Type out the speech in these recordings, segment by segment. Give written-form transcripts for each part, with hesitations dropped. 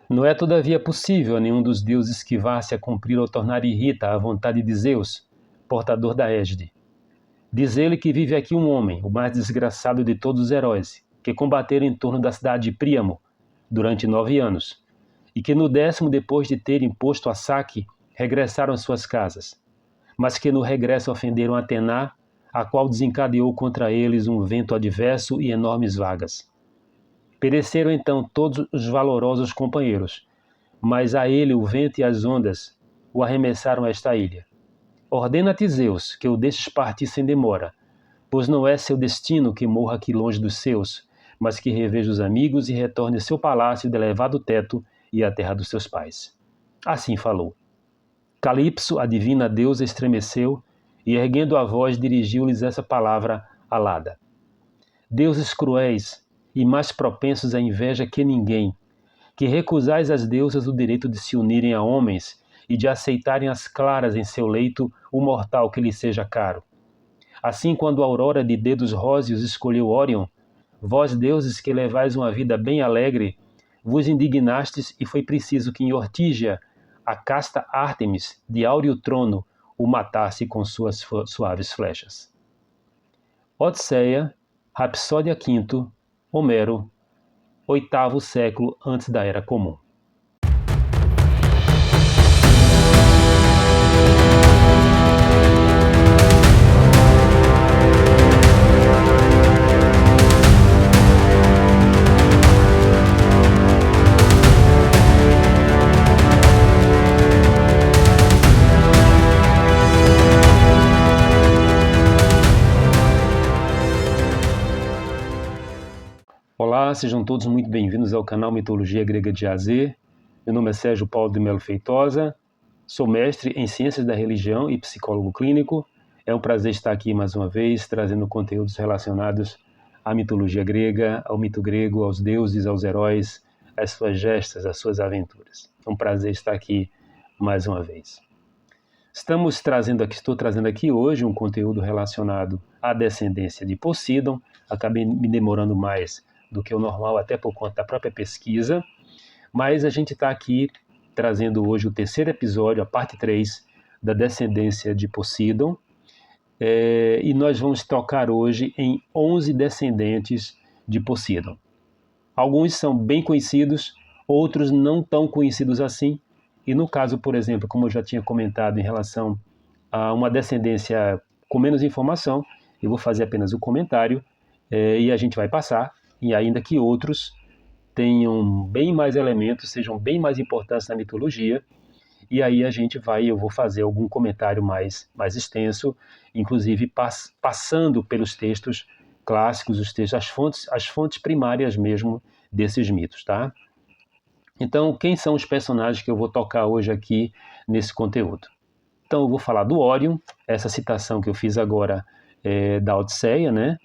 Não é todavia possível a nenhum dos deuses esquivar-se a cumprir ou tornar irrita a vontade de Zeus, portador da égide. Diz ele que vive aqui um homem, o mais desgraçado de todos os heróis, que combateram em torno da cidade de Príamo durante 9 anos, e que no 10º, depois de terem posto a saque, regressaram às suas casas, mas que no regresso ofenderam Atena, a qual desencadeou contra eles um vento adverso e enormes vagas. Pereceram então todos os valorosos companheiros, mas a ele o vento e as ondas o arremessaram a esta ilha. Ordena-te, Zeus, que o deixes partir sem demora, pois não é seu destino que morra aqui longe dos seus, mas que reveja os amigos e retorne ao seu palácio de elevado teto e à terra dos seus pais. Assim falou. Calipso, a divina deusa, estremeceu e, erguendo a voz, dirigiu-lhes essa palavra alada. Deuses cruéis e mais propensos à inveja que ninguém, que recusais às deusas o direito de se unirem a homens e de aceitarem as claras em seu leito o mortal que lhe seja caro. Assim, quando a aurora de dedos róseos escolheu Órion, vós, deuses, que levais uma vida bem alegre, vos indignastes e foi preciso que em Ortígia a casta Ártemis, de áureo trono, o matasse com suas suaves flechas. Odisseia, Rapsódia V, Homero, 8º século antes da Era Comum. Olá, sejam todos muito bem-vindos ao canal Mitologia Grega de A a Z. Meu nome é Sérgio Paulo de Melo Feitosa, sou mestre em Ciências da Religião e psicólogo clínico. É um prazer estar aqui mais uma vez, trazendo conteúdos relacionados à mitologia grega, ao mito grego, aos deuses, aos heróis, às suas gestas, às suas aventuras. É um prazer estar aqui mais uma vez. Estou trazendo aqui hoje um conteúdo relacionado à descendência de Poseidon. Acabei me demorando mais do que o normal, até por conta da própria pesquisa, mas a gente está aqui trazendo hoje o 3º episódio, a parte 3 da descendência de Poseidon, e nós vamos tocar hoje em 11 descendentes de Poseidon. Alguns são bem conhecidos, outros não tão conhecidos assim, e no caso, por exemplo, como eu já tinha comentado em relação a uma descendência com menos informação, eu vou fazer apenas o comentário e a gente vai passar, e ainda que outros tenham bem mais elementos, sejam bem mais importantes na mitologia, e aí eu vou fazer algum comentário mais extenso, inclusive passando pelos textos clássicos, os textos, as fontes primárias mesmo desses mitos, tá? Então, quem são os personagens que eu vou tocar hoje aqui nesse conteúdo? Então, eu vou falar do Órion, essa citação que eu fiz agora da Odisseia, né?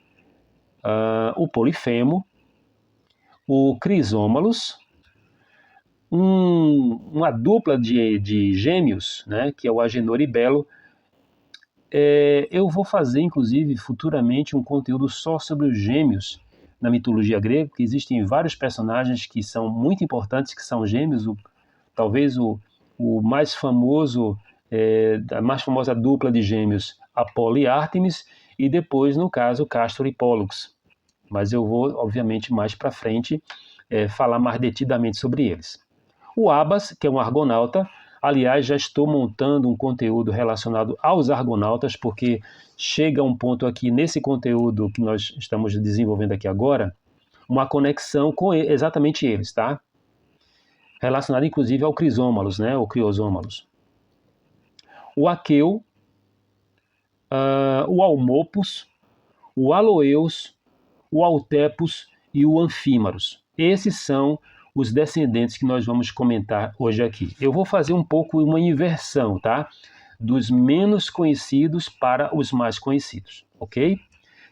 O Polifemo, o Crisômalos, uma dupla de gêmeos, né, que é o Agenor e Belo. Eu vou fazer, inclusive, futuramente um conteúdo só sobre os gêmeos na mitologia grega, porque existem vários personagens que são muito importantes, que são gêmeos, talvez o mais famoso, a mais famosa dupla de gêmeos, Apolo e Ártemis, e depois, no caso, Castor e Pólux. Mas eu vou, obviamente, mais para frente, falar mais detidamente sobre eles. O Abas, que é um argonauta, aliás, já estou montando um conteúdo relacionado aos argonautas, porque chega um ponto aqui nesse conteúdo que nós estamos desenvolvendo aqui agora, uma conexão com exatamente eles, tá? Relacionado, inclusive, ao Crisômalos, né? O Criosômalos. O Aqueu, o Almopus, o Aloeus, o Autepus e o Anfímaros. Esses são os descendentes que nós vamos comentar hoje aqui. Eu vou fazer um pouco uma inversão, tá? Dos menos conhecidos para os mais conhecidos, ok?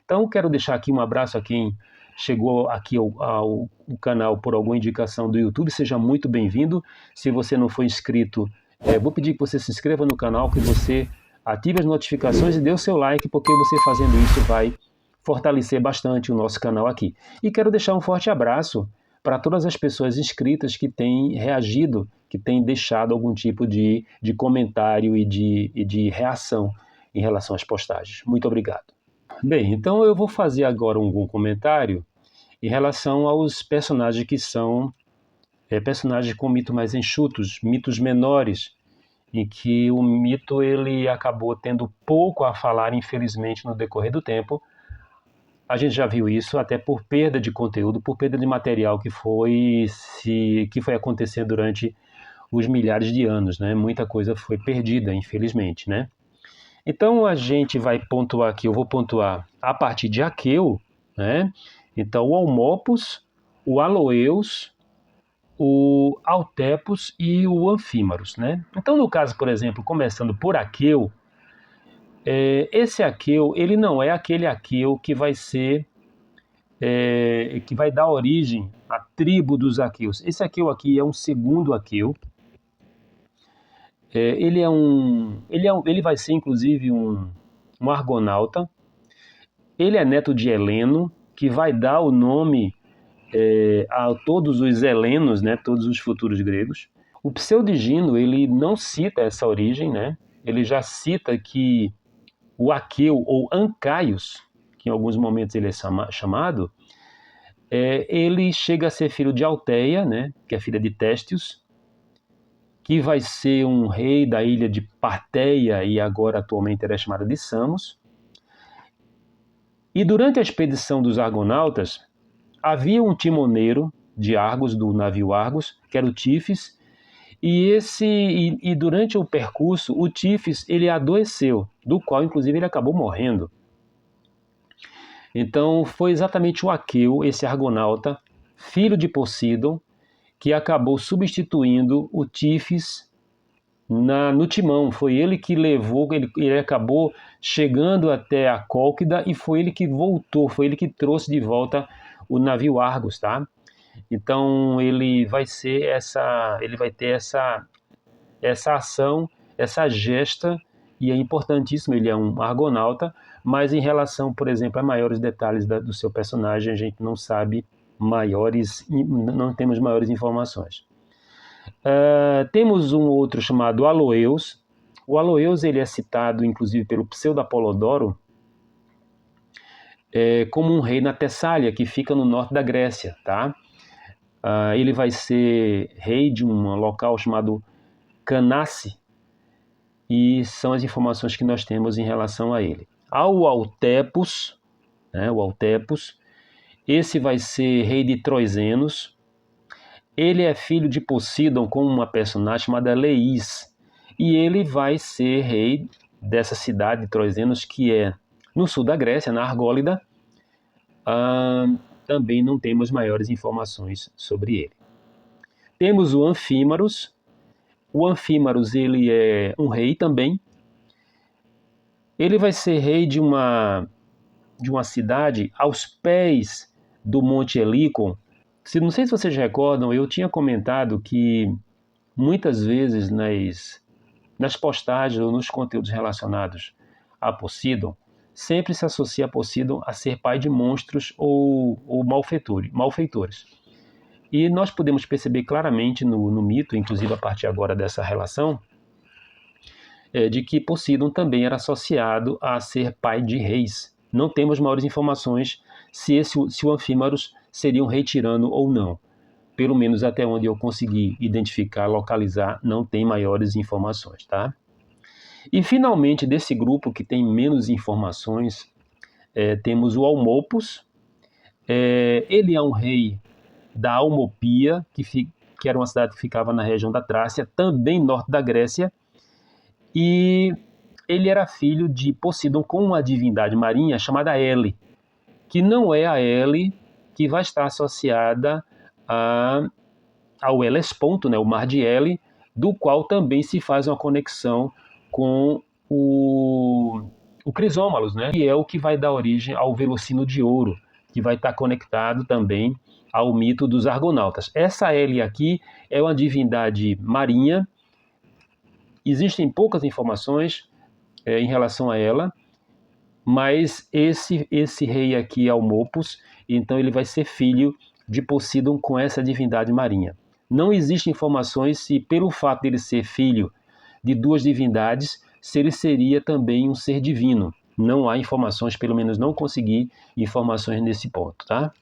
Então, quero deixar aqui um abraço a quem chegou aqui ao canal por alguma indicação do YouTube. Seja muito bem-vindo. Se você não for inscrito, vou pedir que você se inscreva no canal, que você ative as notificações e dê o seu like, porque você fazendo isso vai fortalecer bastante o nosso canal aqui. E quero deixar um forte abraço para todas as pessoas inscritas que têm reagido, que têm deixado algum tipo de comentário e de reação em relação às postagens. Muito obrigado. Bem, então eu vou fazer agora algum comentário em relação aos personagens que são personagens com mitos mais enxutos, mitos menores, em que o mito ele acabou tendo pouco a falar, infelizmente, no decorrer do tempo. A gente já viu isso até por perda de conteúdo, por perda de material que foi acontecendo durante os milhares de anos, né? Muita coisa foi perdida, infelizmente, né? Então a gente vai pontuar aqui, eu vou pontuar a partir de Aqueu, né? Então o Almopos, o Aloeus, o Autepos e o Anfímaros, né? Então no caso, por exemplo, começando por Aqueu, esse Aqueu, ele não é aquele Aqueu que vai ser, que vai dar origem à tribo dos Aqueus. Esse Aqueu aqui é um segundo Aqueu. Ele vai ser inclusive um argonauta. Ele é neto de Heleno, que vai dar o nome a todos os helenos, né, todos os futuros gregos. O Pseudigino, ele não cita essa origem, né? Ele já cita que o Aqueu, ou Ancaios, que em alguns momentos ele é chamado, ele chega a ser filho de Alteia, né, que é filha de Téstios, que vai ser um rei da ilha de Parteia e agora atualmente era chamada de Samos. E durante a expedição dos argonautas, havia um timoneiro de Argos, do navio Argos, que era o Tifes, e durante o percurso, o Tifes ele adoeceu, do qual inclusive ele acabou morrendo. Então foi exatamente o Aqueu, esse argonauta, filho de Poseidon, que acabou substituindo o Tifes no timão. Foi ele que levou, ele acabou chegando até a Cólquida e foi ele que voltou, foi ele que trouxe de volta o navio Argos, tá? Então ele vai ter essa ação, essa gesta, e é importantíssimo, ele é um argonauta, mas em relação, por exemplo, a maiores detalhes do seu personagem, a gente não sabe não temos maiores informações. Temos um outro chamado Aloeus. O Aloeus ele é citado, inclusive, pelo Pseudo-Apolodoro como um rei na Tessália, que fica no norte da Grécia, tá? Ele vai ser rei de um local chamado Canace, e são as informações que nós temos em relação a ele. Ao Autepos, né, o Autepos, esse vai ser rei de Troizenos. Ele é filho de Poseidon com uma personagem chamada Leis, e ele vai ser rei dessa cidade de Troizenos, que é no sul da Grécia, na Argólida. Também não temos maiores informações sobre ele. Temos o Anfímaros. O Anfímaros ele é um rei também. Ele vai ser rei de uma cidade aos pés do Monte Helicon. Não sei se vocês recordam, eu tinha comentado que muitas vezes nas postagens ou nos conteúdos relacionados a Poseidon, sempre se associa a Poseidon a ser pai de monstros ou malfeitores. E nós podemos perceber claramente no mito, inclusive a partir agora dessa relação, de que Poseidon também era associado a ser pai de reis. Não temos maiores informações se o Anfímaros seria um rei tirano ou não. Pelo menos até onde eu consegui identificar, localizar, não tem maiores informações, tá? E finalmente, desse grupo que tem menos informações, temos o Almopos. Ele é um rei da Almopia, que era uma cidade que ficava na região da Trácia, também norte da Grécia, e ele era filho de Poseidon com uma divindade marinha chamada Ele, que não é a Ele que vai estar associada ao Helesponto, né, o mar de Ele, do qual também se faz uma conexão com o Crisómalos, né, que é o que vai dar origem ao Velocino de Ouro, que vai estar conectado também ao mito dos argonautas. Essa Ele aqui é uma divindade marinha. Existem poucas informações em relação a ela, mas esse rei aqui, Almopos, então ele vai ser filho de Poseidon com essa divindade marinha. Não existem informações se, pelo fato de ele ser filho de duas divindades, se ele seria também um ser divino. Não há informações, pelo menos não consegui informações nesse ponto, tá?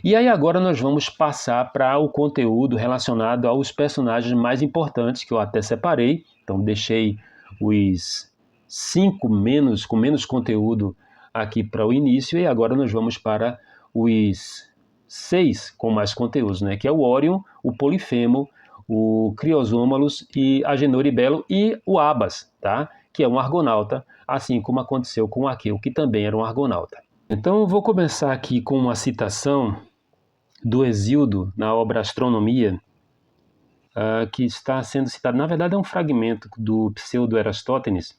E aí agora nós vamos passar para o conteúdo relacionado aos personagens mais importantes, que eu até separei. Então deixei os 5 com menos conteúdo aqui para o início, e agora nós vamos para os 6 com mais conteúdos, né? Que é o Órion, o Polifemo, o Criosômalos e Agenor e Belo e o Abas, tá? Que é um argonauta, assim como aconteceu com Aqueu, que também era um argonauta. Então eu vou começar aqui com uma citação do Hesíodo na obra Astronomia, que está sendo citado. Na verdade é um fragmento do Pseudo-Erastótenes,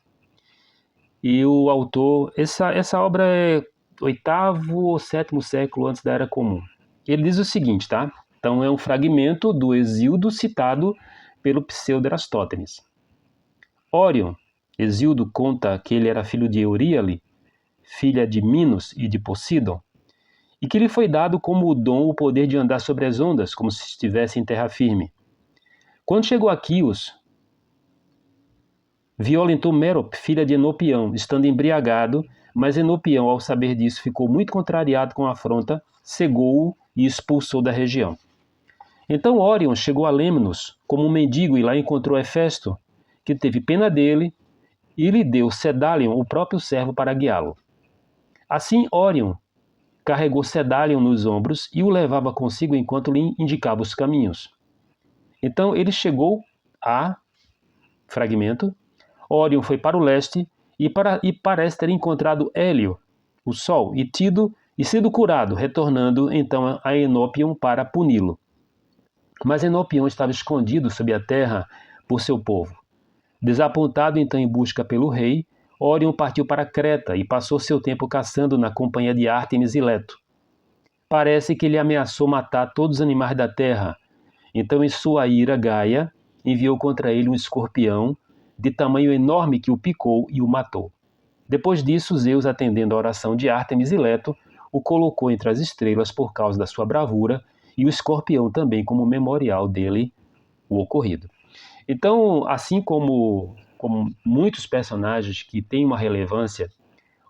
e o autor, essa obra é 8º ou 7º século antes da Era Comum. Ele diz o seguinte, tá? Então é um fragmento do Hesíodo citado pelo Pseudo-Erastótenes. Órion, Hesíodo conta que ele era filho de Euríale, filha de Minos e de Poseidon, e que lhe foi dado como dom o poder de andar sobre as ondas, como se estivesse em terra firme. Quando chegou a Quios, violentou Mérope, filha de Enopião, estando embriagado, mas Enopião, ao saber disso, ficou muito contrariado com a afronta, cegou-o e expulsou da região. Então Órion chegou a Lemnos como um mendigo e lá encontrou Hefesto, que teve pena dele e lhe deu Cedalion, o próprio servo, para guiá-lo. Assim Órion carregou Cedalion nos ombros e o levava consigo enquanto lhe indicava os caminhos. Então ele chegou a fragmento. Órion foi para o leste e parece ter encontrado Hélio, o Sol, e sido curado, retornando então a Enopion para puni-lo. Mas Enopion estava escondido sob a terra por seu povo. Desapontado então em busca pelo rei, Órion partiu para Creta e passou seu tempo caçando na companhia de Ártemis e Leto. Parece que ele ameaçou matar todos os animais da terra. Então, em sua ira, Gaia enviou contra ele um escorpião de tamanho enorme que o picou e o matou. Depois disso, Zeus, atendendo à oração de Ártemis e Leto, o colocou entre as estrelas por causa da sua bravura e o escorpião também como memorial dele, o ocorrido. Então, assim como muitos personagens que têm uma relevância,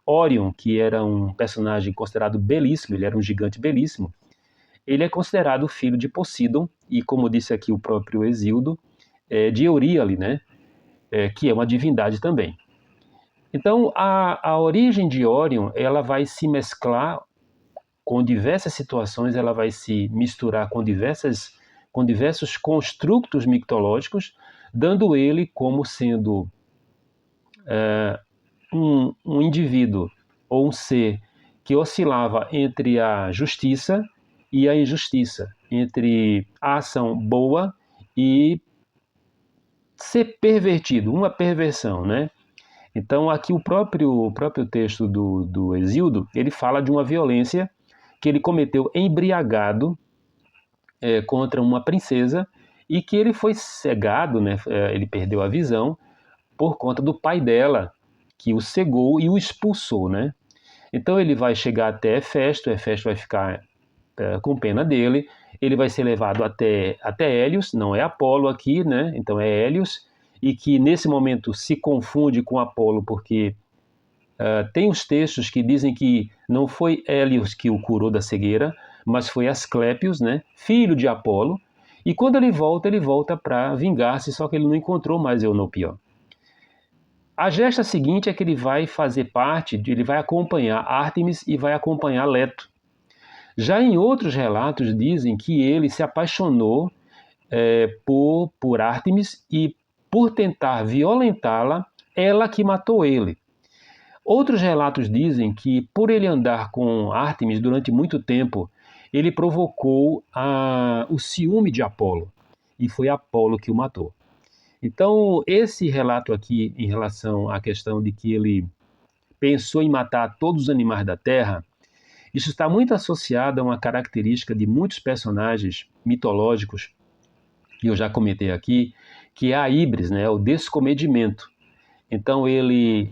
Órion, que era um personagem considerado belíssimo, ele era um gigante belíssimo, ele é considerado filho de Poseidon, e como disse aqui o próprio Hesíodo, de Euríale, né? Que é uma divindade também. Então, a origem de Órion, ela vai se mesclar com diversas situações, ela vai se misturar com diversos construtos mitológicos, dando ele como sendo um indivíduo ou um ser que oscilava entre a justiça e a injustiça, entre a ação boa e ser pervertido, uma perversão, né? Então aqui o próprio texto do Hesíodo, ele fala de uma violência que ele cometeu embriagado contra uma princesa e que ele foi cegado, né? Ele perdeu a visão por conta do pai dela, que o cegou e o expulsou, né? Então ele vai chegar até Hefesto vai ficar com pena dele, ele vai ser levado até Hélios, não é Apolo aqui, né? Então é Hélios, e que nesse momento se confunde com Apolo, porque tem os textos que dizem que não foi Hélios que o curou da cegueira, mas foi Asclépios, né? Filho de Apolo, e quando ele volta para vingar-se, só que ele não encontrou mais Eunopion. A gesta seguinte é que ele vai fazer parte, ele vai acompanhar Ártemis e vai acompanhar Leto. Já em outros relatos dizem que ele se apaixonou por Ártemis e por tentar violentá-la, ela que matou ele. Outros relatos dizem que por ele andar com Ártemis durante muito tempo, ele provocou o ciúme de Apolo e foi Apolo que o matou. Então, esse relato aqui em relação à questão de que ele pensou em matar todos os animais da terra, isso está muito associado a uma característica de muitos personagens mitológicos, que eu já comentei aqui, que é a híbris, né? O descomedimento. Então, ele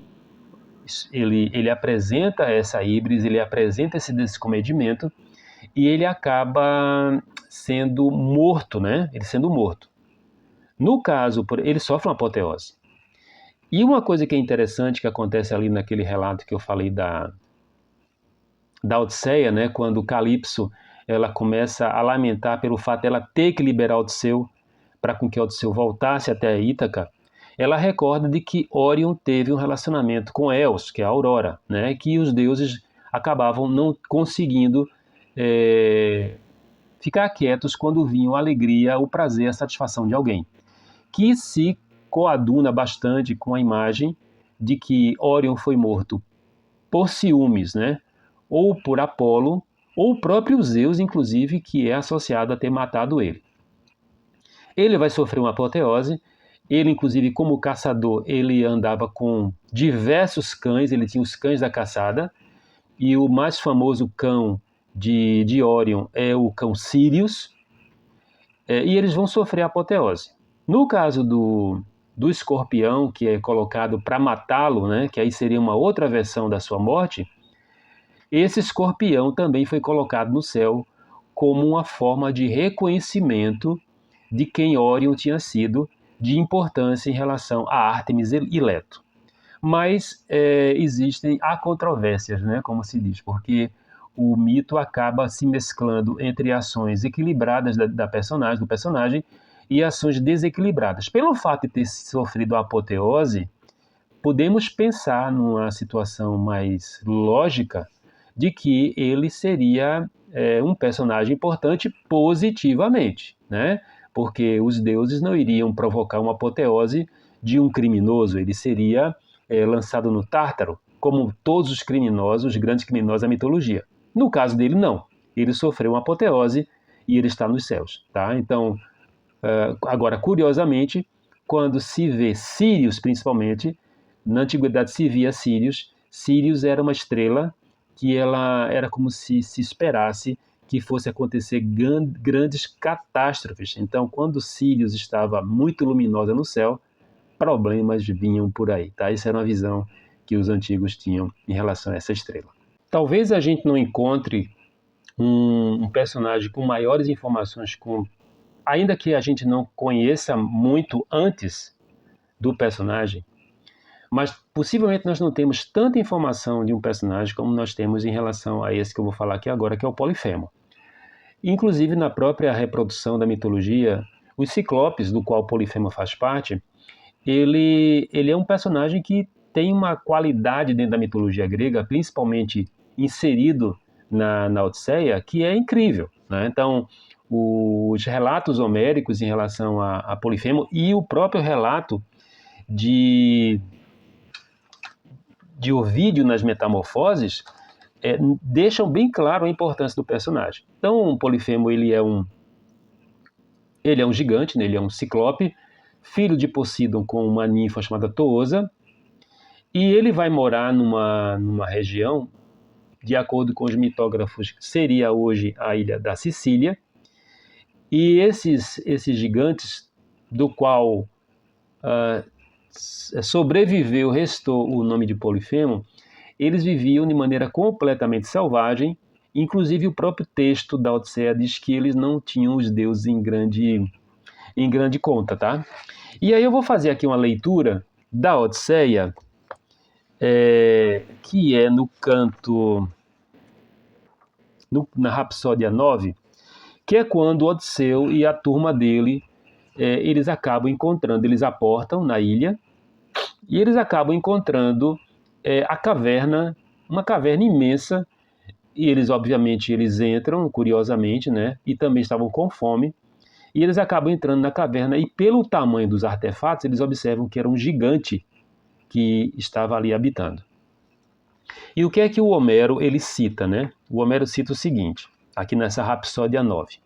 apresenta essa híbris, ele apresenta esse descomedimento, e ele acaba sendo morto, né? Ele sendo morto. No caso, ele sofre uma apoteose. E uma coisa que é interessante que acontece ali naquele relato que eu falei da Odisseia, né? Quando Calipso ela começa a lamentar pelo fato dela ter que liberar Odisseu para com que Odisseu voltasse até Ítaca, ela recorda de que Órion teve um relacionamento com Eos, que é a Aurora, né? Que os deuses acabavam não conseguindo ficar quietos quando vinham a alegria, o prazer, a satisfação de alguém, que se coaduna bastante com a imagem de que Órion foi morto por ciúmes, né? Ou por Apolo, ou o próprio Zeus, inclusive, que é associado a ter matado ele. Ele vai sofrer uma apoteose. Ele, inclusive, como caçador, ele andava com diversos cães, ele tinha os cães da caçada, e o mais famoso cão de Órion é o cão Sirius, e eles vão sofrer a apoteose. No caso do escorpião, que é colocado para matá-lo, né, que aí seria uma outra versão da sua morte, esse escorpião também foi colocado no céu como uma forma de reconhecimento de quem Órion tinha sido, de importância em relação a Ártemis e Leto. Mas há controvérsias, né, como se diz, porque o mito acaba se mesclando entre ações equilibradas do personagem e ações desequilibradas. Pelo fato de ter sofrido a apoteose, podemos pensar numa situação mais lógica de que ele seria um personagem importante positivamente, né? Porque os deuses não iriam provocar uma apoteose de um criminoso, ele seria lançado no Tártaro, como todos os criminosos, os grandes criminosos da mitologia. No caso dele, não. Ele sofreu uma apoteose e ele está nos céus, tá? Então, agora, curiosamente, quando se vê Sírios, principalmente, na antiguidade se via Sírios. Sírios era uma estrela que ela era como se esperasse que fosse acontecer grandes catástrofes. Então, quando Sírios estava muito luminosa no céu, problemas vinham por aí, tá? Essa era uma visão que os antigos tinham em relação a essa estrela. Talvez a gente não encontre um personagem com maiores informações, ainda que a gente não conheça muito antes do personagem, mas possivelmente nós não temos tanta informação de um personagem como nós temos em relação a esse que eu vou falar aqui agora, que é o Polifemo. Inclusive, na própria reprodução da mitologia, os Ciclopes, do qual o Polifemo faz parte, ele é um personagem que tem uma qualidade dentro da mitologia grega, principalmente inserido na Odisseia, que é incrível, né? Então, os relatos homéricos em relação a Polifemo e o próprio relato de Ovídio nas Metamorfoses deixam bem claro a importância do personagem. Então, o Polifemo ele é um gigante, né? Ele é um ciclope, filho de Poseidon com uma ninfa chamada Toosa, e ele vai morar numa região, de acordo com os mitógrafos, que seria hoje a ilha da Sicília, e esses gigantes, do qual sobreviveu, restou o nome de Polifemo, eles viviam de maneira completamente selvagem. Inclusive o próprio texto da Odisseia diz que eles não tinham os deuses em grande conta, tá? E aí eu vou fazer aqui uma leitura da Odisseia, que é no canto, na Rapsódia 9, que é quando Odisseu e a turma dele, eles acabam encontrando, eles aportam na ilha, e eles acabam encontrando a caverna, uma caverna imensa, e eles, obviamente, eles entram, curiosamente, né, e também estavam com fome, e eles acabam entrando na caverna, e pelo tamanho dos artefatos, eles observam que era um gigante que estava ali habitando. E o que é que o Homero, ele cita, né? O Homero cita o seguinte, aqui nessa Rapsódia 9.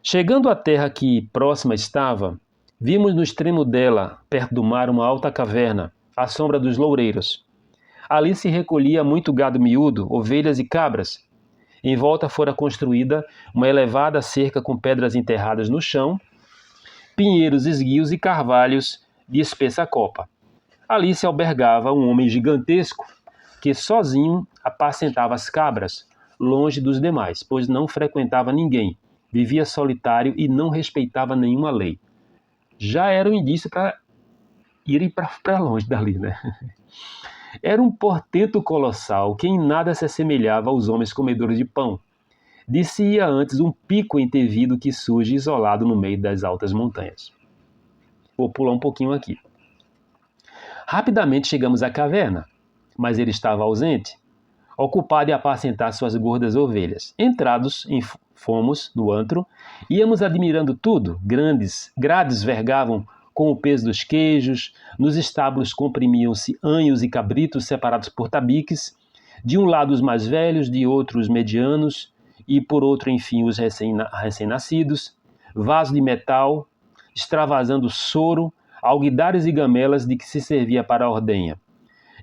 Chegando à terra que próxima estava, vimos no extremo dela, perto do mar, uma alta caverna, à sombra dos loureiros. Ali se recolhia muito gado miúdo, ovelhas e cabras. Em volta fora construída uma elevada cerca com pedras enterradas no chão, pinheiros esguios e carvalhos de espessa copa. Ali se albergava um homem gigantesco que sozinho apacentava as cabras, longe dos demais, pois não frequentava ninguém, vivia solitário e não respeitava nenhuma lei. Já era um indício para irem para longe dali, né? Era um portento colossal que em nada se assemelhava aos homens comedores de pão. Dir-se-ia antes um pico entevido que surge isolado no meio das altas montanhas. Vou pular um pouquinho aqui. Rapidamente chegamos à caverna, mas ele estava ausente, ocupado em apacentar suas gordas ovelhas. Entrados, fomos no antro, íamos admirando tudo. Grandes grades vergavam com o peso dos queijos, nos estábulos comprimiam-se anhos e cabritos separados por tabiques, de um lado os mais velhos, de outro os medianos, e por outro, enfim, os recém-nascidos, vaso de metal, extravasando soro, alguidares e gamelas de que se servia para a ordenha.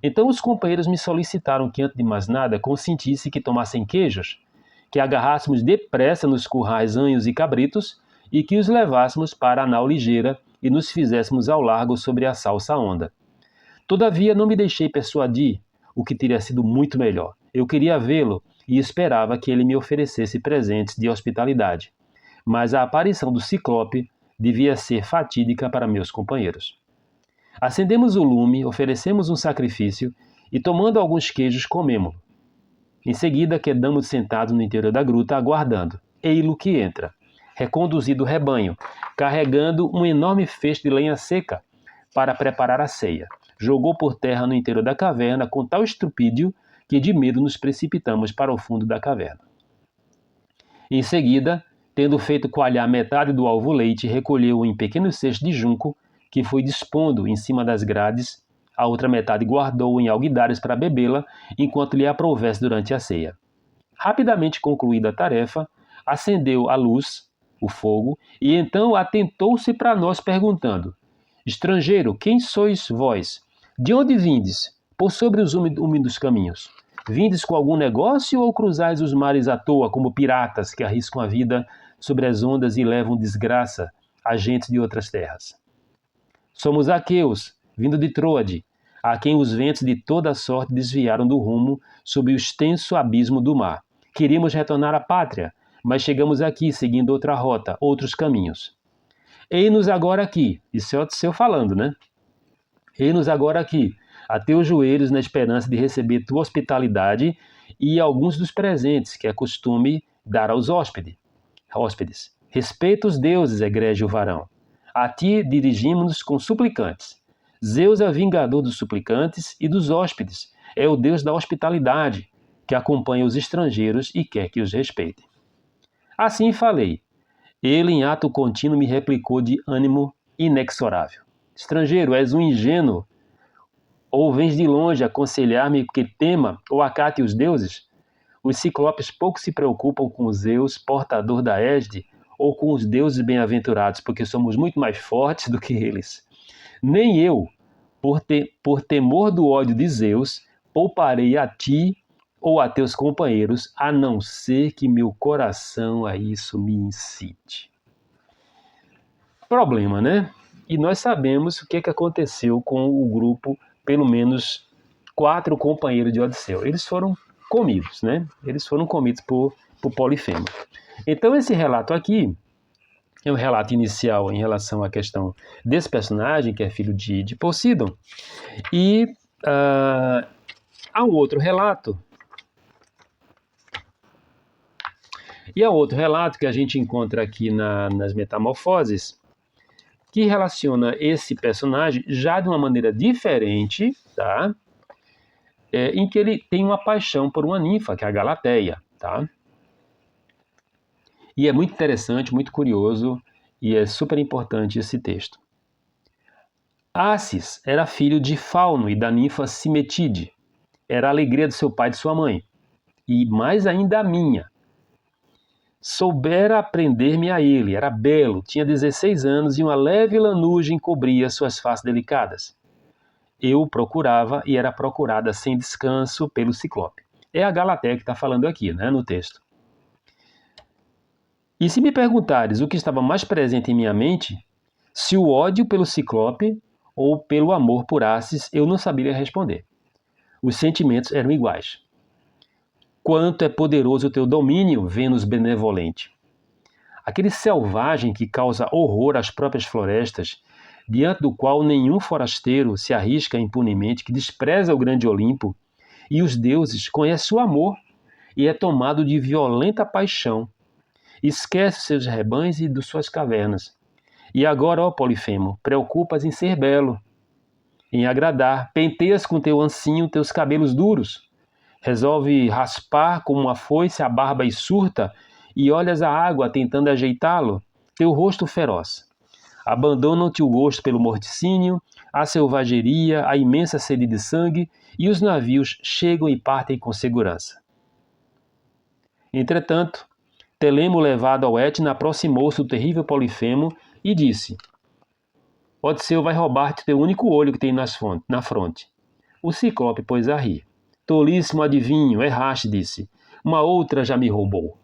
Então os companheiros me solicitaram que, antes de mais nada, consentisse que tomassem queijos, que agarrássemos depressa nos currais anhos e cabritos e que os levássemos para a nau ligeira e nos fizéssemos ao largo sobre a salsa onda. Todavia não me deixei persuadir, o que teria sido muito melhor. Eu queria vê-lo e esperava que ele me oferecesse presentes de hospitalidade. Mas a aparição do ciclope devia ser fatídica para meus companheiros. Acendemos o lume, oferecemos um sacrifício e, tomando alguns queijos, comemo-lo. Em seguida, quedamos sentados no interior da gruta, aguardando. Ei-lo que entra, reconduzido o rebanho, carregando um enorme feixe de lenha seca para preparar a ceia. Jogou por terra no interior da caverna com tal estrupídio que de medo nos precipitamos para o fundo da caverna. Em seguida, tendo feito coalhar metade do alvo leite, recolheu-o em pequenos cestos de junco que foi dispondo em cima das grades, a outra metade guardou em alguidares para bebê-la enquanto lhe aprouvesse durante a ceia. Rapidamente concluída a tarefa, acendeu a luz, o fogo, e então atentou-se para nós perguntando: Estrangeiro, quem sois vós? De onde vindes? Por sobre os úmidos caminhos. Vindes com algum negócio ou cruzais os mares à toa, como piratas que arriscam a vida sobre as ondas e levam desgraça a gente de outras terras? Somos aqueus, vindo de Troade, a quem os ventos de toda sorte desviaram do rumo sob o extenso abismo do mar. Queríamos retornar à pátria, mas chegamos aqui seguindo outra rota, outros caminhos. Ei-nos agora aqui, isso é o seu falando, né? Ei-nos agora aqui, a teus joelhos na esperança de receber tua hospitalidade e alguns dos presentes que é costume dar aos hóspedes. Respeita os deuses, egrégio varão. A ti dirigimos-nos com suplicantes. Zeus é o vingador dos suplicantes e dos hóspedes. É o Deus da hospitalidade, que acompanha os estrangeiros e quer que os respeitem. Assim falei. Ele, em ato contínuo, me replicou de ânimo inexorável. Estrangeiro, és um ingênuo? Ou vens de longe aconselhar-me que tema ou acate os deuses? Os ciclopes pouco se preocupam com Zeus, portador da égide, ou com os deuses bem-aventurados, porque somos muito mais fortes do que eles. Nem eu, por temor do ódio de Zeus, pouparei a ti ou a teus companheiros, a não ser que meu coração a isso me incite. Problema, né? E nós sabemos o que aconteceu com o grupo, pelo menos 4 companheiros de Odisseu. Eles foram comidos, né? Eles foram comidos por Polifemo. Então esse relato aqui é um relato inicial em relação à questão desse personagem, que é filho de Poseidon. E há um outro relato. E há outro relato que a gente encontra aqui nas Metamorfoses, que relaciona esse personagem já de uma maneira diferente, tá? Em que ele tem uma paixão por uma ninfa, que é a Galateia, tá? E é muito interessante, muito curioso, e é super importante esse texto. Assis era filho de Fauno e da ninfa Simetide. Era a alegria de seu pai e de sua mãe, e mais ainda a minha. Soubera aprender-me a ele, era belo, tinha 16 anos e uma leve lanugem cobria suas faces delicadas. Eu o procurava e era procurada sem descanso pelo Ciclope. É a Galateia que está falando aqui, né, no texto. E se me perguntares o que estava mais presente em minha mente, se o ódio pelo Ciclope ou pelo amor por Assis, eu não saberia responder. Os sentimentos eram iguais. Quanto é poderoso o teu domínio, Vênus benevolente. Aquele selvagem que causa horror às próprias florestas, diante do qual nenhum forasteiro se arrisca impunemente, que despreza o grande Olimpo, e os deuses conhece o amor e é tomado de violenta paixão. Esquece seus rebanhos e de suas cavernas. E agora, ó Polifemo, preocupas em ser belo, em agradar, penteias com teu ancinho teus cabelos duros, resolve raspar como uma foice a barba e surta, e olhas a água tentando ajeitá-lo, teu rosto feroz. Abandonam-te o gosto pelo morticínio, a selvageria, a imensa sede de sangue, e os navios chegam e partem com segurança. Entretanto, Telemo, levado ao Etna, aproximou-se do terrível Polifemo e disse: Odisseu vai roubar-te teu único olho que tem na fronte. O ciclope pôs a rir. Tolíssimo adivinho, erraste, disse. Uma outra já me roubou.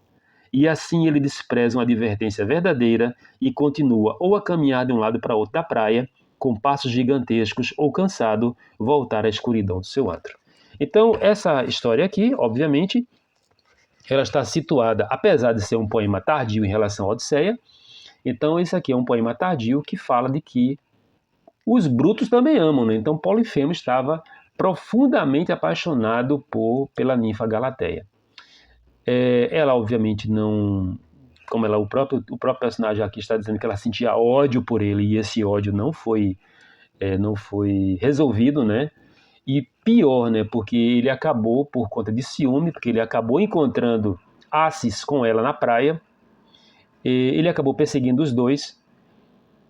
E assim ele despreza uma advertência verdadeira e continua ou a caminhar de um lado para outro da praia, com passos gigantescos, ou cansado, voltar à escuridão do seu antro. Então, essa história aqui, obviamente, ela está situada, apesar de ser um poema tardio em relação à Odisseia, então isso aqui é um poema tardio que fala de que os brutos também amam, né? Então Polifemo estava profundamente apaixonado pela ninfa Galateia. Ela obviamente não, como ela, o próprio personagem aqui está dizendo que ela sentia ódio por ele e esse ódio não foi resolvido, né? E pior, né? Porque ele acabou, por conta de ciúme, porque ele acabou encontrando Assis com ela na praia, ele acabou perseguindo os dois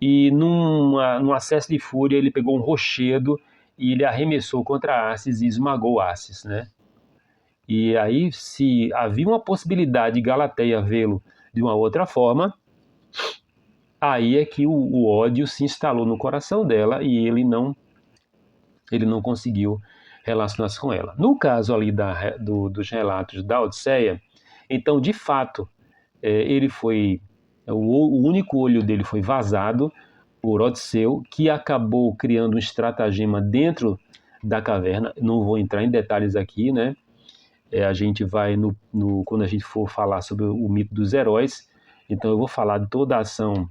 e num acesso de fúria ele pegou um rochedo e ele arremessou contra Assis e esmagou Assis, né? E aí, se havia uma possibilidade de Galateia vê-lo de uma outra forma, aí é que o ódio se instalou no coração dela e ele não conseguiu relacionar-se com ela. No caso ali dos relatos da Odisseia, então, de fato, o único olho dele foi vazado por Odisseu, que acabou criando um estratagema dentro da caverna. Não vou entrar em detalhes aqui, né? A gente vai, quando a gente for falar sobre o mito dos heróis, então eu vou falar de toda a ação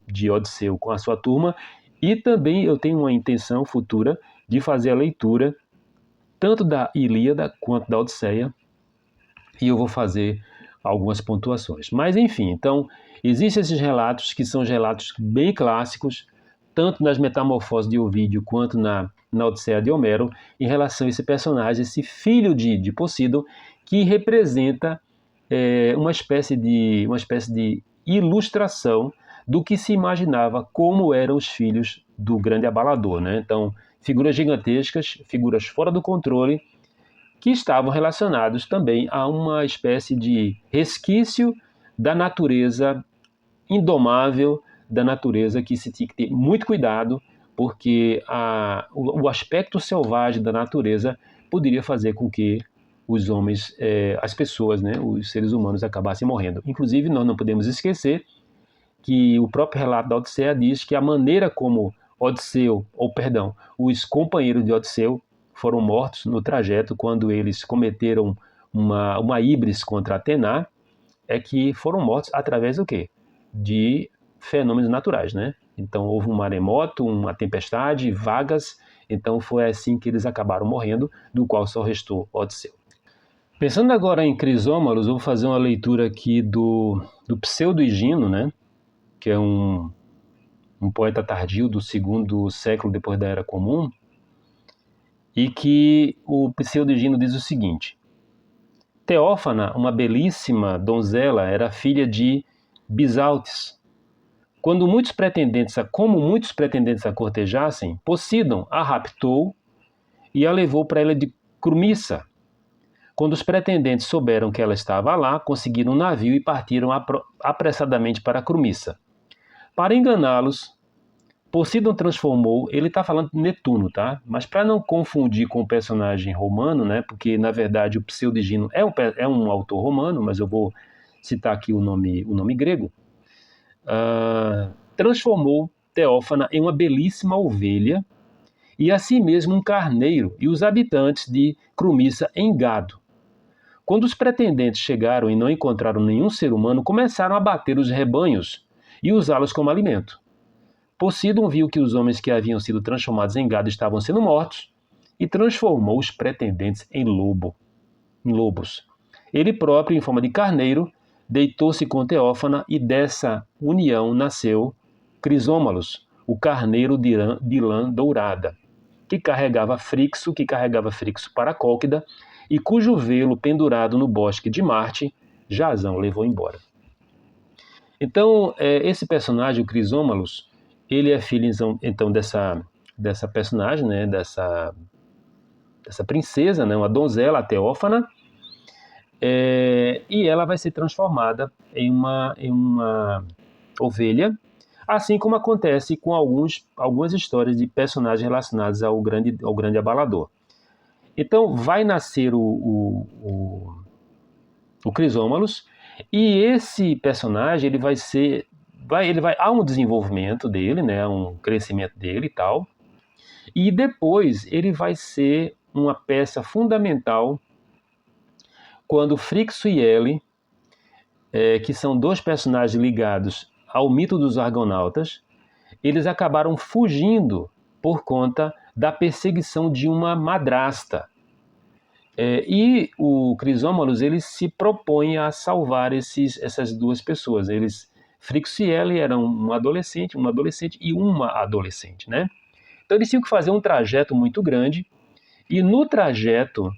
de Odisseu com a sua turma, e também eu tenho uma intenção futura de fazer a leitura tanto da Ilíada quanto da Odisseia, e eu vou fazer algumas pontuações. Mas enfim, então, existem esses relatos que são relatos bem clássicos, tanto nas Metamorfoses de Ovídio quanto na Odisseia de Homero, em relação a esse personagem, esse filho de Posídon, que representa uma espécie de ilustração do que se imaginava como eram os filhos do grande abalador, né? Então, figuras gigantescas, figuras fora do controle, que estavam relacionados também a uma espécie de resquício da natureza indomável, da natureza que se tinha que ter muito cuidado, porque o aspecto selvagem da natureza poderia fazer com que os homens, as pessoas, né, os seres humanos acabassem morrendo. Inclusive, nós não podemos esquecer que o próprio relato da Odisseia diz que a maneira como os companheiros de Odisseu foram mortos no trajeto quando eles cometeram uma híbris contra Atena, é que foram mortos através do quê? De fenômenos naturais, né? Então houve um maremoto, uma tempestade, vagas, então foi assim que eles acabaram morrendo, do qual só restou Odisseu. Pensando agora em Crisómalos, eu vou fazer uma leitura aqui do Pseudo-Higino, né? Que é um poeta tardio do 2º século depois da Era Comum, e que o Pseudo-Higino diz o seguinte: Teófana, uma belíssima donzela, era filha de Bisaltes. Como muitos pretendentes a cortejassem, Posídon a raptou e a levou para a ilha de Crumissa. Quando os pretendentes souberam que ela estava lá, conseguiram um navio e partiram apressadamente para Crumissa. Para enganá-los, Posídon transformou, ele está falando de Netuno, tá? Mas para não confundir com o personagem romano, né? Porque na verdade o Pseudo-Higino é um autor romano, mas eu vou citar aqui o nome grego. Transformou Teófana em uma belíssima ovelha e assim mesmo um carneiro, e os habitantes de Crumissa em gado. Quando os pretendentes chegaram e não encontraram nenhum ser humano, começaram a bater os rebanhos e usá-los como alimento. Poseidon viu que os homens que haviam sido transformados em gado estavam sendo mortos e transformou os pretendentes em lobos. Ele próprio, em forma de carneiro, deitou-se com Teófana e dessa união nasceu Crisômalos, o carneiro de lã dourada, que carregava Frixo para Cólquida e cujo velo pendurado no bosque de Marte, Jasão levou embora. Então, esse personagem, o Crisômalos, ele é filho então dessa personagem, né, dessa princesa, né, uma donzela, a Teófana, e ela vai ser transformada em uma ovelha, assim como acontece com algumas histórias de personagens relacionados ao grande abalador. Então vai nascer o Crisômalos, e esse personagem há um desenvolvimento dele, né, um crescimento dele e tal, e depois ele vai ser uma peça fundamental quando Frixo e Helle, que são dois personagens ligados ao mito dos argonautas, eles acabaram fugindo por conta da perseguição de uma madrasta. E o Crisômalos ele se propõe a salvar essas duas pessoas. Frixo e Helle eram um adolescente e uma adolescente, né? Então eles tinham que fazer um trajeto muito grande, e no trajeto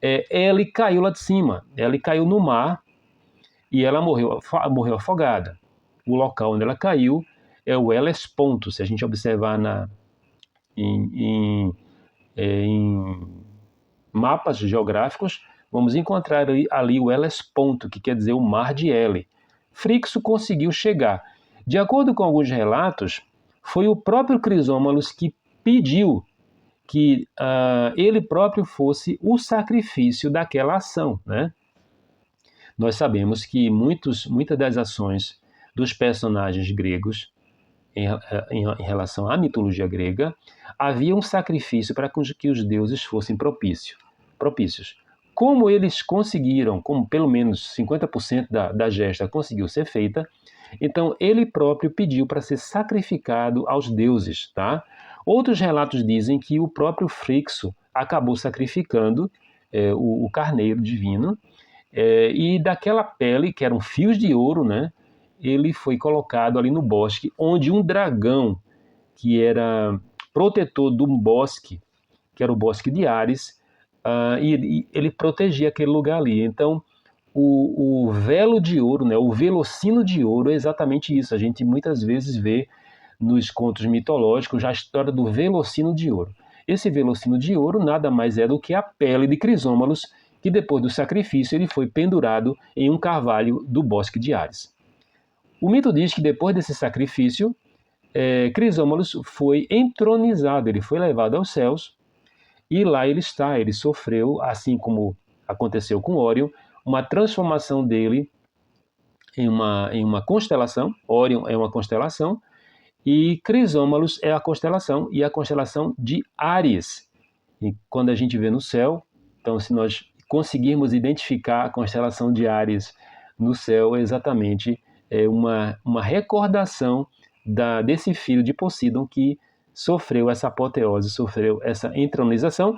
Helle caiu lá de cima, Helle caiu no mar e ela morreu afogada. O local onde ela caiu é o Helesponto. Se a gente observar em mapas geográficos, vamos encontrar ali o Helesponto, que quer dizer o mar de Helle. Frixo conseguiu chegar. De acordo com alguns relatos, foi o próprio Crisômalos que pediu que ele próprio fosse o sacrifício daquela ação, né? Nós sabemos que muitas das ações dos personagens gregos em relação à mitologia grega, havia um sacrifício para que os deuses fossem propícios. Como eles conseguiram, como pelo menos 50% da gesta conseguiu ser feita, então ele próprio pediu para ser sacrificado aos deuses, tá? Outros relatos dizem que o próprio Frixo acabou sacrificando o carneiro divino, e daquela pele, que eram fios de ouro, né, ele foi colocado ali no bosque, onde um dragão, que era protetor de um bosque, que era o bosque de Ares, e ele protegia aquele lugar ali. Então, o velo de ouro, né, o velocino de ouro é exatamente isso. A gente muitas vezes vê nos contos mitológicos a história do velocino de ouro. Esse velocino de ouro nada mais é do que a pele de Crisômalos, que depois do sacrifício ele foi pendurado em um carvalho do bosque de Ares. O mito diz que depois desse sacrifício, Crisômalos foi entronizado, ele foi levado aos céus, e lá ele está, ele sofreu, assim como aconteceu com Órion, uma transformação dele em uma constelação. Órion é uma constelação, e Crisômalos é a constelação de Áries. E quando a gente vê no céu, então se nós conseguirmos identificar a constelação de Áries no céu, é exatamente uma recordação desse filho de Poseidon que sofreu essa apoteose, sofreu essa entronização.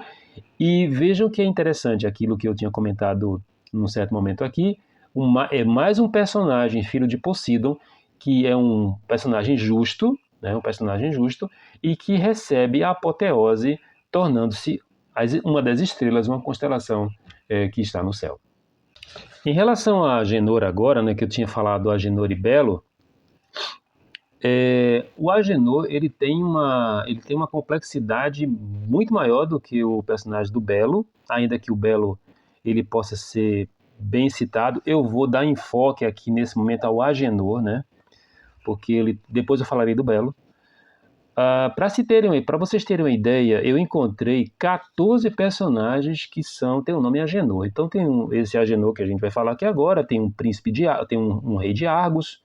E vejam que é interessante aquilo que eu tinha comentado num certo momento aqui, é mais um personagem, filho de Poseidon, que é um personagem justo, né, e que recebe a apoteose, tornando-se uma das estrelas, uma constelação que está no céu. Em relação a Agenor agora, né, que eu tinha falado Agenor e Belo, o Agenor ele tem uma complexidade muito maior do que o personagem do Belo, ainda que o Belo ele possa ser bem citado. Eu vou dar enfoque aqui nesse momento ao Agenor, né, porque depois eu falarei do Belo. Para vocês terem uma ideia, eu encontrei 14 personagens que têm o nome Agenor. Então tem esse Agenor que a gente vai falar aqui agora, tem um príncipe tem um rei de Argos,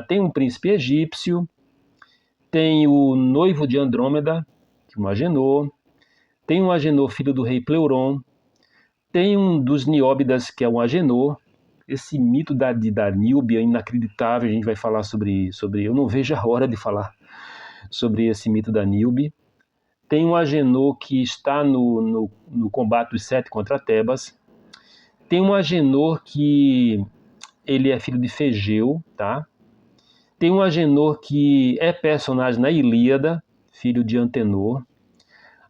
tem um príncipe egípcio, tem o noivo de Andrômeda, que é um Agenor, tem um Agenor filho do rei Pleuron, Tem um dos Nióbidas, que é um Agenor. Esse mito da Níube é inacreditável, a gente vai falar sobre. Eu não vejo a hora de falar sobre esse mito da Níube. Tem um Agenor que está no combate dos 7 contra Tebas. Tem um Agenor que ele é filho de Fegeu, tá? Tem um Agenor que é personagem na Ilíada, filho de Antenor.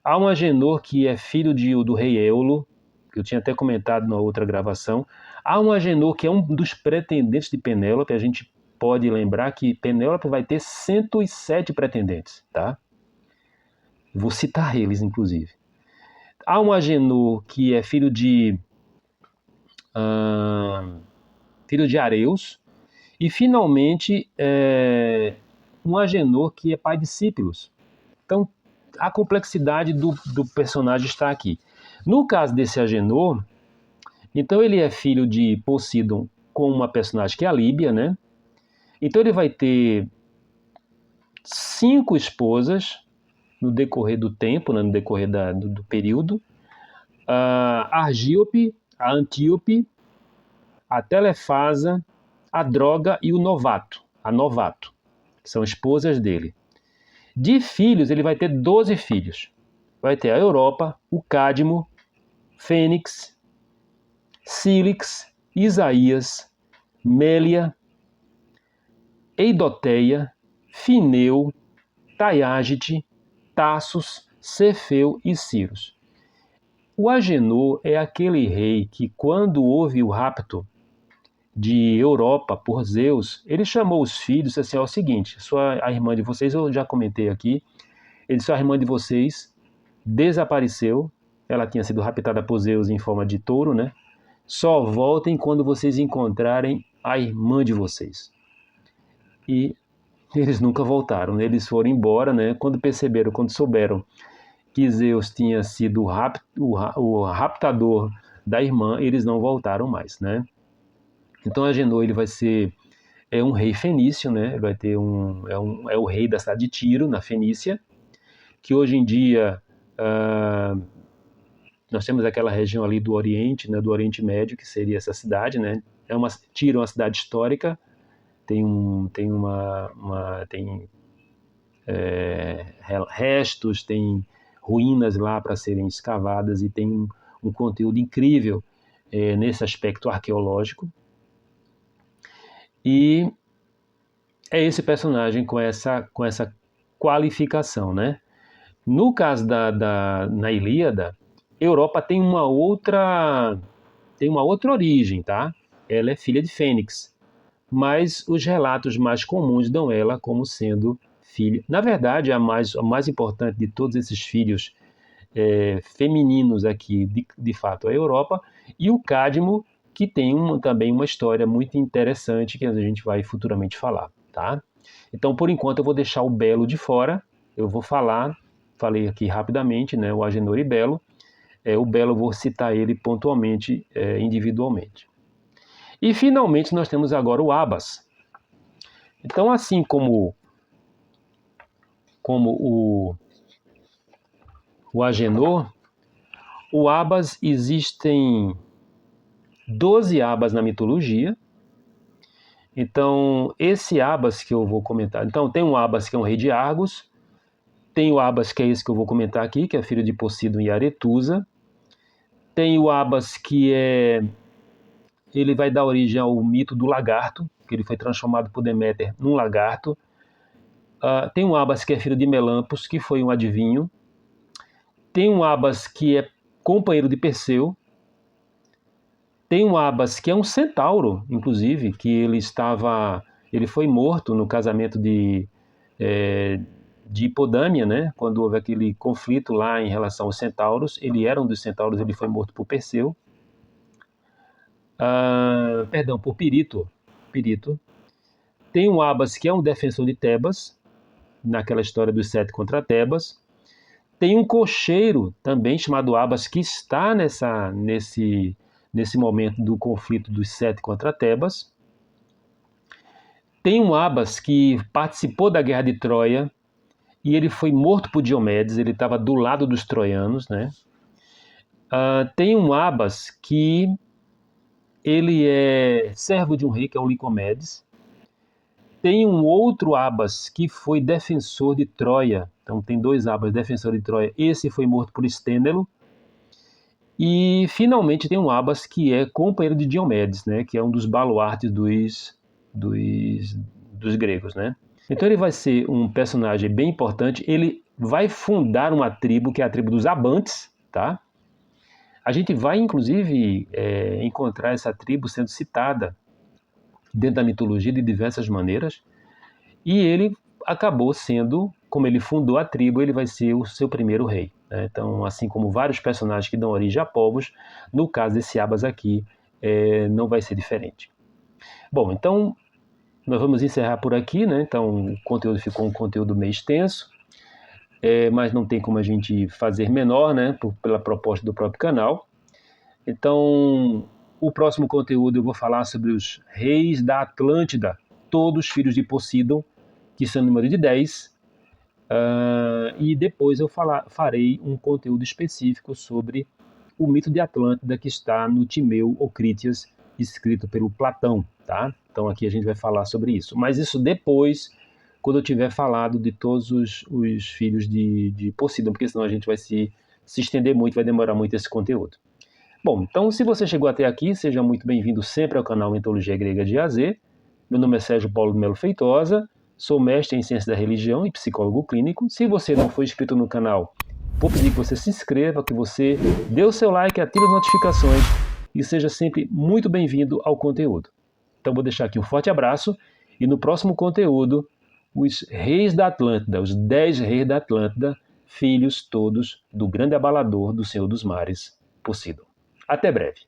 Há um Agenor que é filho do rei Éolo, que eu tinha até comentado na outra gravação. Há um Agenor que é um dos pretendentes de Penélope. A gente pode lembrar que Penélope vai ter 107 pretendentes, tá? Vou citar eles, inclusive. Há um Agenor que é filho de Areus. E, finalmente, um Agenor que é pai de Cípilos. Então, a complexidade do personagem está aqui. No caso desse Agenor, então ele é filho de Poseidon com uma personagem que é a Líbia, né? Então ele vai ter 5 esposas no decorrer do tempo, né? No decorrer do período. A Argíope, a Antíope, a Telefasa, a Droga e a Novato, que são esposas dele. De filhos, ele vai ter 12 filhos. Vai ter a Europa, o Cádmo, Fênix, Sílix, Isaías, Mélia, Eidoteia, Fineu, Taiágite, Tassos, Cefeu e Cirus. O Agenor é aquele rei que, quando houve o rapto de Europa por Zeus, ele chamou os filhos assim, é o seguinte, a irmã de vocês, eu já comentei aqui, ele disse, a irmã de vocês desapareceu, ela tinha sido raptada por Zeus em forma de touro, né? Só voltem quando vocês encontrarem a irmã de vocês. E eles nunca voltaram, eles foram embora, né? Quando souberam que Zeus tinha sido o raptador da irmã, eles não voltaram mais, né? Então Agenor ele vai ser um rei fenício, né? Ele vai ter é o rei da cidade de Tiro, na Fenícia, que hoje em dia nós temos aquela região ali do Oriente, né? Do Oriente Médio, que seria essa cidade, né? Tiro é uma cidade histórica, tem restos, tem ruínas lá para serem escavadas e tem um conteúdo incrível nesse aspecto arqueológico. E é esse personagem com essa qualificação, né? No caso na Ilíada, Europa tem uma outra origem, tá? Ela é filha de Fênix, mas os relatos mais comuns dão ela como sendo filha. Na verdade, a mais importante de todos esses filhos femininos aqui, de fato, é a Europa, e o Cádmo, que tem também uma história muito interessante que a gente vai futuramente falar, tá? Então, por enquanto, eu vou deixar o Belo de fora. Eu vou falei aqui rapidamente, né, o Agenor e Belo. O Belo eu vou citar ele pontualmente, individualmente. E, finalmente, nós temos agora o Abas. Então, assim como o Agenor, o Abas, existem 12 Abas na mitologia. Então, esse Abas que eu vou comentar... Então, tem um Abas que é um rei de Argos, tem o Abas que é esse que eu vou comentar aqui, que é filho de Poseidon e Aretusa. Tem o Abas que ele vai dar origem ao mito do lagarto, que ele foi transformado por Deméter num lagarto. Tem um Abas que é filho de Melampos, que foi um adivinho. Tem um Abas que é companheiro de Perseu. Tem um Abas que é um centauro, inclusive, que ele foi morto no casamento de Hipodâmia, né? Quando houve aquele conflito lá em relação aos centauros. Ele era um dos centauros, ele foi morto por Perseu. Por Pirito. Tem um Abas que é um defensor de Tebas, naquela história dos 7 contra Tebas. Tem um cocheiro também chamado Abas que está nesse momento do conflito dos 7 contra Tebas. Tem um Abas que participou da guerra de Troia e ele foi morto por Diomedes, ele estava do lado dos troianos, né? Tem um Abas que ele é servo de um rei, que é o Licomedes. Tem um outro Abas que foi defensor de Troia. Então tem dois Abas, defensor de Troia. Esse foi morto por Esténelo. E finalmente tem um Abas que é companheiro de Diomedes, né? Que é um dos baluartes dos gregos, né? Então ele vai ser um personagem bem importante. Ele vai fundar uma tribo, que é a tribo dos Abantes, tá? A gente vai, inclusive, encontrar essa tribo sendo citada dentro da mitologia de diversas maneiras. E ele acabou sendo, como ele fundou a tribo, ele vai ser o seu primeiro rei, né? Então, assim como vários personagens que dão origem a povos, no caso desse Abas aqui, não vai ser diferente. Bom, então nós vamos encerrar por aqui, né? Então o conteúdo ficou um conteúdo meio extenso, mas não tem como a gente fazer menor, né? Pela proposta do próprio canal. Então, o próximo conteúdo eu vou falar sobre os reis da Atlântida, todos filhos de Poseidon, que são o número de 10. E depois eu farei um conteúdo específico sobre o mito de Atlântida, que está no Timeu ou Critias, escrito pelo Platão, tá? Então aqui a gente vai falar sobre isso. Mas isso depois, quando eu tiver falado de todos os filhos de Poseidon, porque senão a gente vai se estender muito, vai demorar muito esse conteúdo. Bom, então se você chegou até aqui, seja muito bem-vindo sempre ao canal Mitologia Grega de A a Z. Meu nome é Sérgio Paulo de Melo Feitosa, sou mestre em Ciência da Religião e psicólogo clínico. Se você não for inscrito no canal, vou pedir que você se inscreva, que você dê o seu like, ative as notificações e seja sempre muito bem-vindo ao conteúdo. Então vou deixar aqui um forte abraço e no próximo conteúdo, os reis da Atlântida, os 10 reis da Atlântida, filhos todos do grande abalador do Senhor dos Mares, Poseidon. Até breve.